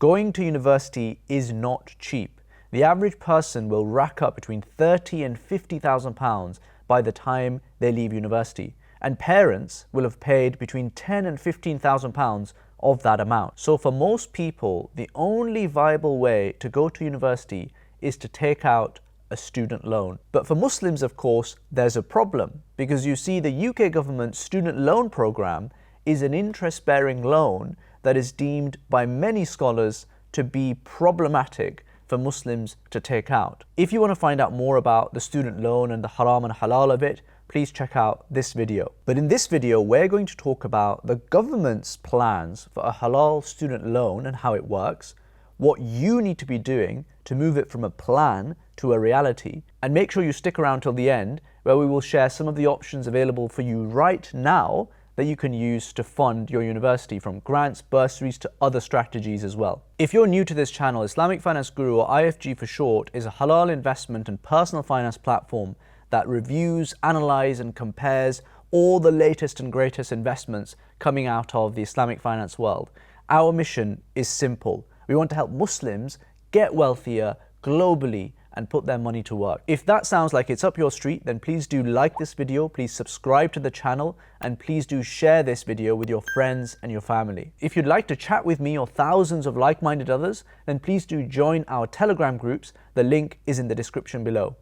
Going to university is not cheap. The average person will rack up between £30,000 and £50,000 by the time they leave university, and parents will have paid between £10,000 and £15,000 of that amount. So for most people, the only viable way to go to university is to take out a student loan. But for Muslims, of course, there's a problem, because you see the UK government student loan program is an interest-bearing loan that is deemed by many scholars to be problematic for Muslims to take out. If you want to find out more about the student loan and the haram and halal of it, please check out this video. But in this video, we're going to talk about the government's plans for a halal student loan and how it works, what you need to be doing to move it from a plan to a reality, and make sure you stick around till the end, where we will share some of the options available for you right now that you can use to fund your university, from grants, bursaries to other strategies as well. If you're new to this channel, Islamic Finance Guru, or IFG for short, is a halal investment and personal finance platform that reviews, analyses and compares all the latest and greatest investments coming out of the Islamic finance world. Our mission is simple. We want to help Muslims get wealthier globally and put their money to work. If that sounds like it's up your street, then please do like this video, please subscribe to the channel, and please do share this video with your friends and your family. If you'd like to chat with me or thousands of like-minded others, then please do join our Telegram groups. The link is in the description below.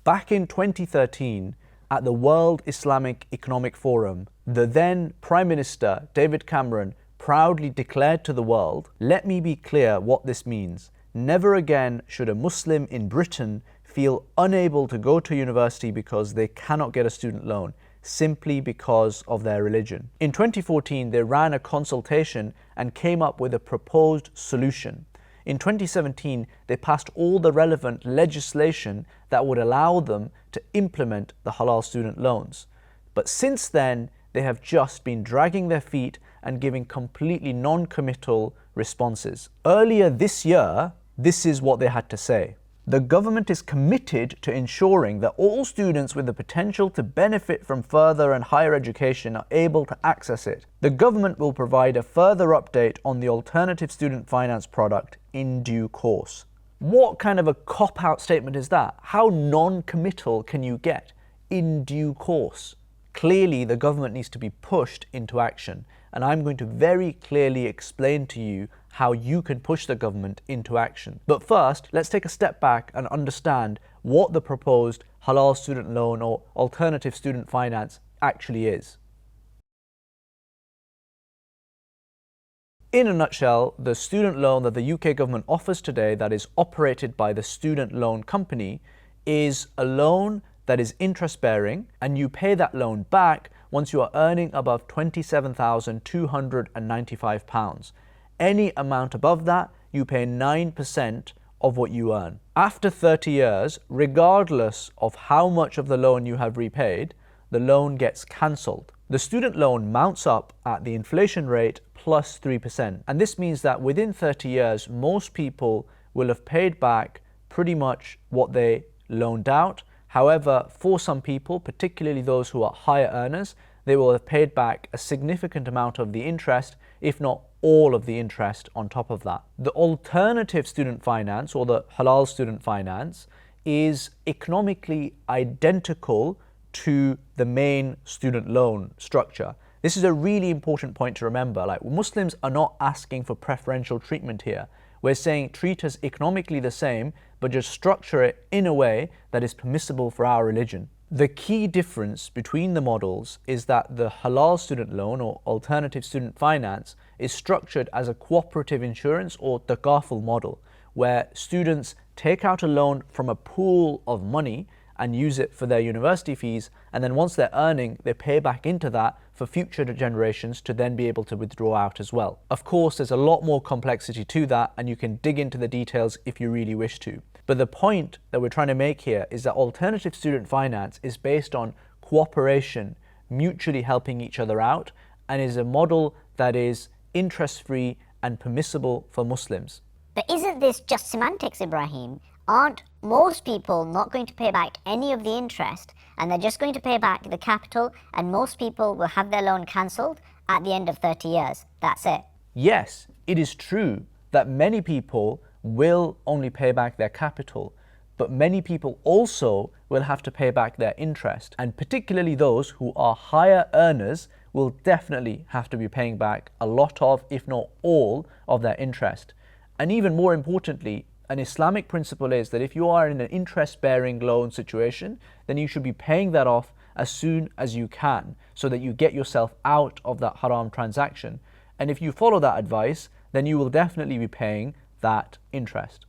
Back in 2013, at the World Islamic Economic Forum, the then Prime Minister, David Cameron, proudly declared to the world, "Let me be clear what this means. Never again should a Muslim in Britain feel unable to go to university because they cannot get a student loan, simply because of their religion." In 2014, they ran a consultation and came up with a proposed solution. In 2017, they passed all the relevant legislation that would allow them to implement the halal student loans. But since then, they have just been dragging their feet and giving completely non-committal responses. Earlier this year, this is what they had to say. The government is committed to ensuring that all students with the potential to benefit from further and higher education are able to access it. The government will provide a further update on the alternative student finance product in due course. What kind of a cop-out statement is that? How non-committal can you get? In due course. Clearly, the government needs to be pushed into action, and I'm going to very clearly explain to you how you can push the government into action. But first, let's take a step back and understand what the proposed halal student loan or alternative student finance actually is. In a nutshell, the student loan that the UK government offers today, that is operated by the student loan company, is a loan that is interest bearing, and you pay that loan back once you are earning above £27,295. Any amount above that, you pay 9% of what you earn. After 30 years, regardless of how much of the loan you have repaid, the loan gets cancelled. The student loan mounts up at the inflation rate plus 3%. And this means that within 30 years, most people will have paid back pretty much what they loaned out. However, for some people, particularly those who are higher earners, they will have paid back a significant amount of the interest, if not all of the interest on top of that. The alternative student finance, or the halal student finance, is economically identical to the main student loan structure. This is a really important point to remember. Like, Muslims are not asking for preferential treatment here. We're saying treat us economically the same, but just structure it in a way that is permissible for our religion. The key difference between the models is that the halal student loan, or alternative student finance, is structured as a cooperative insurance or takaful model, where students take out a loan from a pool of money and use it for their university fees, and then once they're earning, they pay back into that for future generations to then be able to withdraw out as well. Of course, there's a lot more complexity to that, and you can dig into the details if you really wish to. But the point that we're trying to make here is that alternative student finance is based on cooperation, mutually helping each other out, and is a model that is interest-free and permissible for Muslims. But isn't this just semantics, Ibrahim? Aren't most people not going to pay back any of the interest, and they're just going to pay back the capital, and most people will have their loan cancelled, at the end of 30 years. That's it. Yes, it is true that many people will only pay back their capital, but many people also will have to pay back their interest, and particularly those who are higher earners will definitely have to be paying back a lot of, if not all, of their interest. And even more importantly, an Islamic principle is that if you are in an interest-bearing loan situation, then you should be paying that off as soon as you can, so that you get yourself out of that haram transaction. And if you follow that advice, then you will definitely be paying that interest.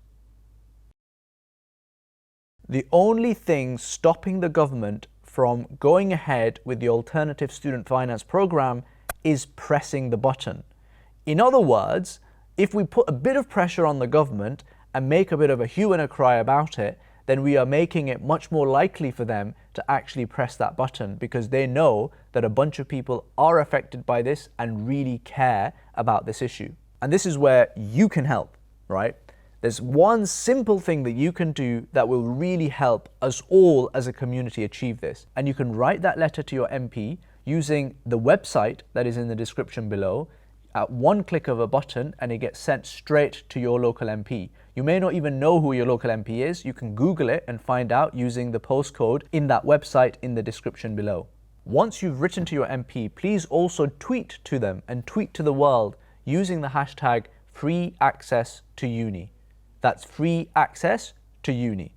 The only thing stopping the government from going ahead with the alternative student finance program is pressing the button. In other words, if we put a bit of pressure on the government and make a bit of a hue and a cry about it, then we are making it much more likely for them to actually press that button, because they know that a bunch of people are affected by this and really care about this issue. And this is where you can help, right? There's one simple thing that you can do that will really help us all as a community achieve this. And you can write that letter to your MP using the website that is in the description below at one click of a button, and it gets sent straight to your local MP. You may not even know who your local MP is. You can Google it and find out using the postcode in that website in the description below. Once you've written to your MP, please also tweet to them and tweet to the world using the hashtag #FreeAccessToUni. That's free access to uni.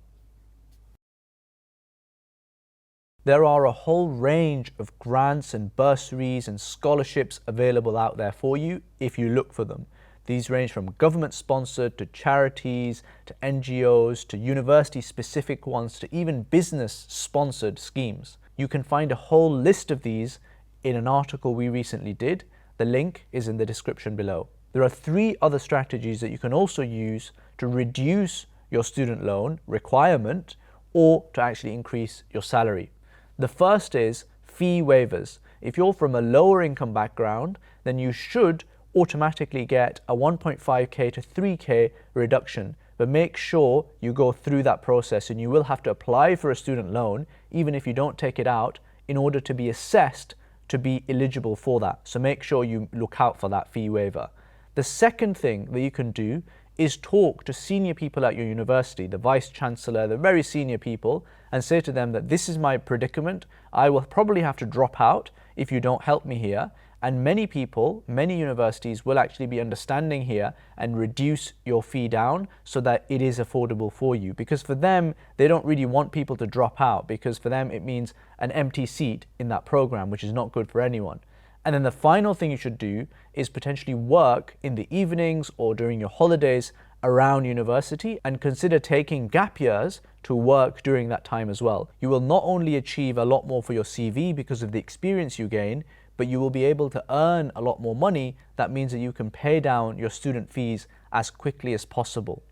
There are a whole range of grants and bursaries and scholarships available out there for you if you look for them. These range from government-sponsored to charities, to NGOs, to university-specific ones, to even business-sponsored schemes. You can find a whole list of these in an article we recently did. The link is in the description below. There are 3 other strategies that you can also use to reduce your student loan requirement or to actually increase your salary. The first is fee waivers. If you're from a lower income background, then you should automatically get a 1.5k to 3k reduction, but make sure you go through that process, and you will have to apply for a student loan even if you don't take it out in order to be assessed to be eligible for that. So make sure you look out for that fee waiver. The second thing that you can do is talk to senior people at your university, the vice chancellor, the very senior people, and say to them that this is my predicament. I will probably have to drop out if you don't help me here. And many people, many universities will actually be understanding here and reduce your fee down so that it is affordable for you. Because for them, they don't really want people to drop out, because for them it means an empty seat in that program, which is not good for anyone. And then the final thing you should do is potentially work in the evenings or during your holidays around university, and consider taking gap years to work during that time as well. You will not only achieve a lot more for your CV because of the experience you gain, but you will be able to earn a lot more money. That means that you can pay down your student fees as quickly as possible.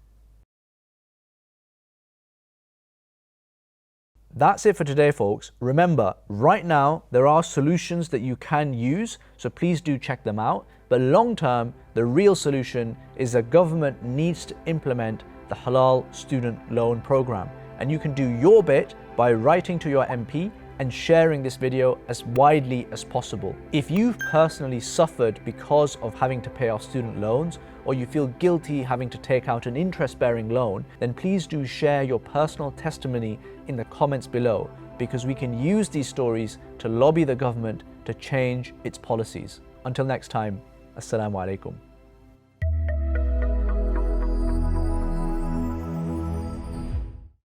That's it for today, folks. Remember, right now, there are solutions that you can use, so please do check them out. But long term, the real solution is the government needs to implement the Halal student loan program. And you can do your bit by writing to your MP and sharing this video as widely as possible. If you've personally suffered because of having to pay off student loans, or you feel guilty having to take out an interest-bearing loan, then please do share your personal testimony in the comments below, because we can use these stories to lobby the government to change its policies. Until next time, Assalamu alaikum.